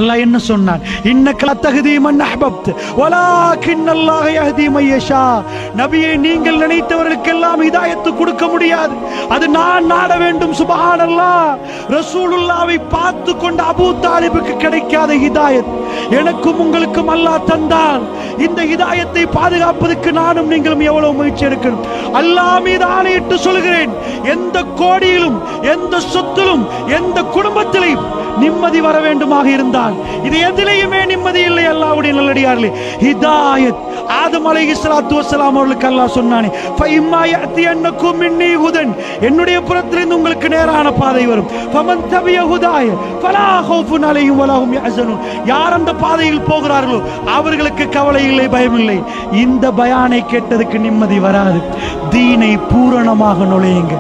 அல்லாஹ் என்ன சொன்னான்? இன்னக லா தஹ்தி மன் அஹ்பப்த வலாகின்னல்லாஹ யஹ்தி மன் யஷா. நபியே, நீங்கள் நினைத்தவர்களுக்கெல்லாம் ஹிதாயத்து கொடுக்க முடியாது, அது நான் நாட வேண்டும். சுப்ஹானல்லாஹ். ரசூலுல்லாஹ்வை பார்த்து கொண்ட அபூ தாலிபுக்கு கிடைக்காத ஹிதாயத் எனக்கும் உங்களுக்கும் அல்லாஹ் தந்தான். இந்த ஹிதாயத்தை பாதுகாப்பதற்கு நானும் நீங்களும் எவ்வளவு முயற்சி எடுக்கணும். அல்லாஹ் மீது ஆணையிட்டு சொல்கிறேன், எந்த கோடியிலும் எந்த சொத்திலும் எந்த குடும்பத்திலும் நிம்மதி வர வேண்டுமாக இருந்தால் இது எதிலையுமே நிம்மதி இல்லை. அல்லாஹ்வுடைய நல்லடியார்களே, ஹிதாயத் ஆதம் அலைஹிஸ்ஸலாத்து வஸ்ஸலாம் அவர்களுக்கு அல்லாஹ் சொன்னானே, ஃபஇம்மா யஅதியன்னகும் மின்னி ஹுதன், என்னுடைய புறத்திலிருந்து உங்களுக்கு நேரான பாதை வரும். ஃபமன் தபிய ஹுதாய ஃபலா ஹௌஃபுன் அலைஹிம் வலா ஹும் யஹ்ஸனூன். யார் அந்த பாதையில் போகிறார்களோ அவர்களுக்கு கவலை இல்லை, பயம் இல்லை. இந்த பயானை கேட்டதுக்கு நிம்மதி வராது. தீனை பூரணமாக நுழையுங்க.